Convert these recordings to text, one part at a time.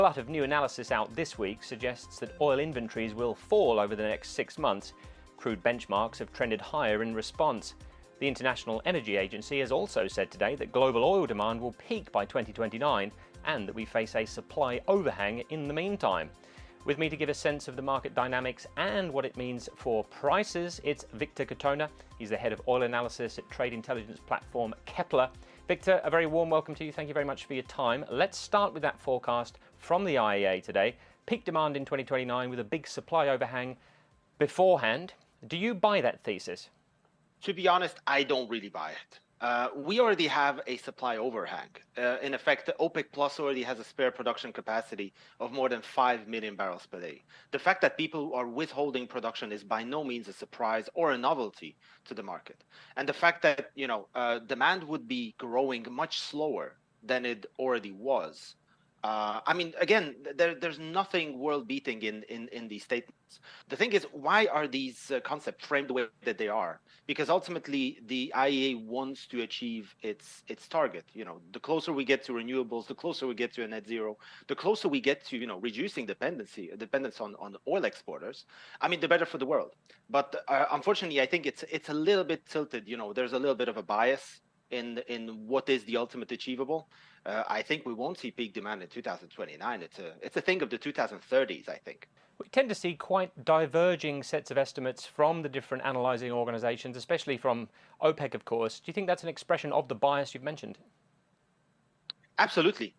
A lot of new analysis out this week suggests that oil inventories will fall over the next 6 months. Crude benchmarks have trended higher in response. The International Energy Agency has also said today that global oil demand will peak by 2029 and that we face a supply overhang in the meantime. With me to give a sense of the market dynamics and what it means for prices, it's Victor Cotona. He's the head of oil analysis at trade intelligence platform Kpler. Victor, a very warm welcome to you. Thank you very much for your time. Let's start with that forecast from the IEA today. Peak demand in 2029 with a big supply overhang beforehand. Do you buy that thesis? To be honest, I don't really buy it. We already have a supply overhang. In effect, OPEC Plus already has a spare production capacity of more than 5 million barrels per day. The fact that people are withholding production is by no means a surprise or a novelty to the market. And the fact that, demand would be growing much slower than it already was. Again, there's nothing world-beating in these statements. The thing is, why are these concepts framed the way that they are? Because ultimately, the IEA wants to achieve its target. The closer we get to renewables, the closer we get to a net zero, the closer we get to reducing dependence on oil exporters. The better for the world. But unfortunately, I think it's a little bit tilted. There's a little bit of a bias in what is the ultimate achievable. I think we won't see peak demand in 2029. It's a thing of the 2030s, I think. We tend to see quite diverging sets of estimates from the different analysing organisations, especially from OPEC, of course. Do you think that's an expression of the bias you've mentioned? Absolutely.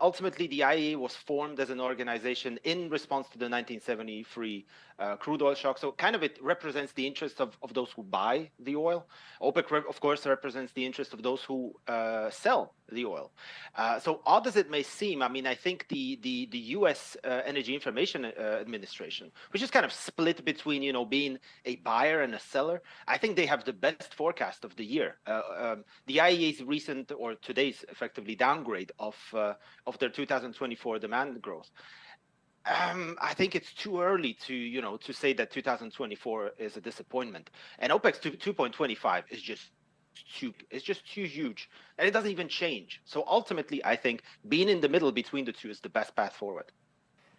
Ultimately, the IEA was formed as an organization in response to the 1973 crude oil shock. So kind of it represents the interests of those who buy the oil. OPEC, of course, represents the interest of those who sell the oil. So odd as it may seem, I think the U.S. Energy Information Administration, which is kind of split between, being a buyer and a seller, I think they have the best forecast of the year. The IEA's recent, or today's effectively, downgrade of their 2024 demand growth. I think it's too early to say that 2024 is a disappointment. And OPEC's 2.25 is just too huge, and it doesn't even change. So ultimately, I think being in the middle between the two is the best path forward.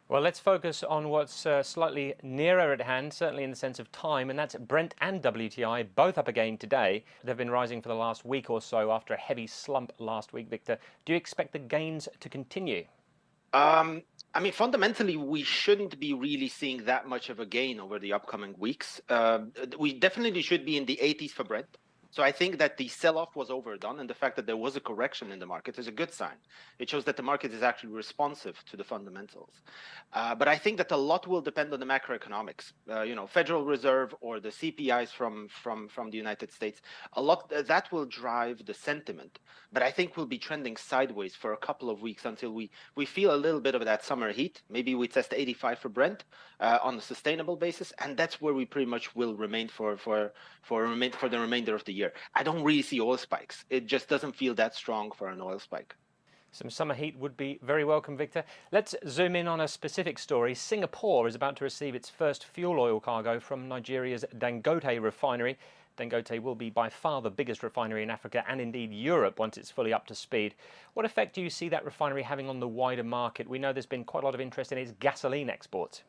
Well, let's focus on what's slightly nearer at hand, certainly in the sense of time, and that's Brent and WTI, both up again today. They've been rising for the last week or so after a heavy slump last week. Victor, do you expect the gains to continue? Fundamentally, we shouldn't be really seeing that much of a gain over the upcoming weeks. We definitely should be in the 80s for Brent. So I think that the sell-off was overdone, and the fact that there was a correction in the market is a good sign. It shows that the market is actually responsive to the fundamentals. But I think that a lot will depend on the macroeconomics. Federal Reserve or the CPIs from the United States. A lot that will drive the sentiment. But I think we'll be trending sideways for a couple of weeks until we feel a little bit of that summer heat. Maybe we test 85 for Brent on a sustainable basis, and that's where we pretty much will remain for the remainder of the year. I don't really see oil spikes. It just doesn't feel that strong for an oil spike. Some summer heat would be very welcome, Victor. Let's zoom in on a specific story. Singapore is about to receive its first fuel oil cargo from Nigeria's Dangote refinery. Dangote will be by far the biggest refinery in Africa and indeed Europe once it's fully up to speed. What effect do you see that refinery having on the wider market? We know there's been quite a lot of interest in its gasoline exports.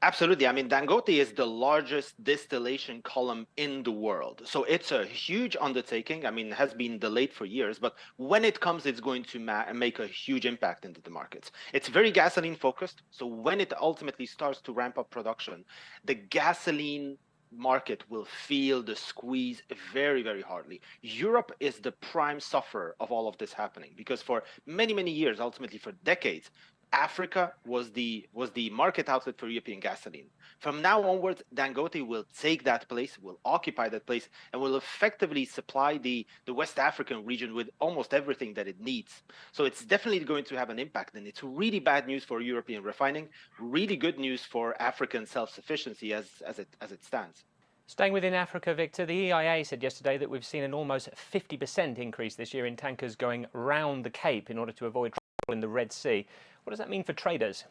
Absolutely. Dangote is the largest distillation column in the world. So it's a huge undertaking. It has been delayed for years, but when it comes, it's going to make a huge impact into the markets. It's very gasoline focused. So when it ultimately starts to ramp up production, the gasoline market will feel the squeeze very, very hardly. Europe is the prime sufferer of all of this happening because for many, many years, ultimately for decades, Africa was the market outlet for European gasoline. From now onwards, Dangote will take that place, will occupy that place, and will effectively supply the West African region with almost everything that it needs. So it's definitely going to have an impact, and it's really bad news for European refining, really good news for African self-sufficiency as it stands. Staying within Africa, Victor, the EIA said yesterday that we've seen an almost 50% increase this year in tankers going round the Cape in order to avoid trouble in the Red Sea. What does that mean for traders?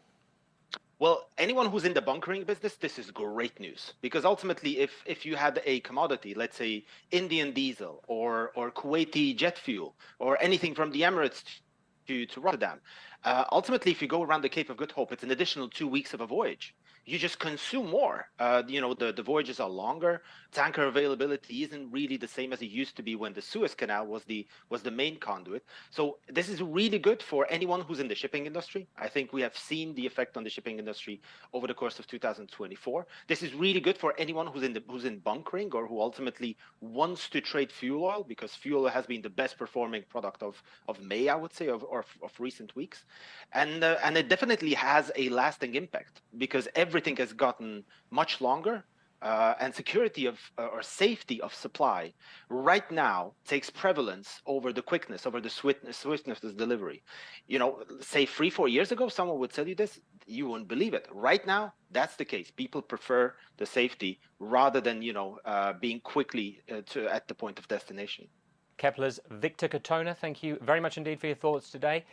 Well, anyone who's in the bunkering business, this is great news because ultimately, if you had a commodity, let's say Indian diesel or Kuwaiti jet fuel or anything from the Emirates to Rotterdam, Ultimately, if you go around the Cape of Good Hope, it's an additional 2 weeks of a voyage. You just consume more. The voyages are longer. Tanker availability isn't really the same as it used to be when the Suez Canal was the main conduit. So this is really good for anyone who's in the shipping industry. I think we have seen the effect on the shipping industry over the course of 2024. This is really good for anyone who's in bunkering or who ultimately wants to trade fuel oil, because fuel oil has been the best performing product of May, I would say, of recent weeks. And it definitely has a lasting impact because everything has gotten much longer, and security of or safety of supply right now takes prevalence over the quickness, over the swiftness of delivery. Say 3-4 years ago, someone would tell you this, you wouldn't believe it. Right now, that's the case. People prefer the safety rather than being quickly at the point of destination. Kepler's Victor Katona, thank you very much indeed for your thoughts today.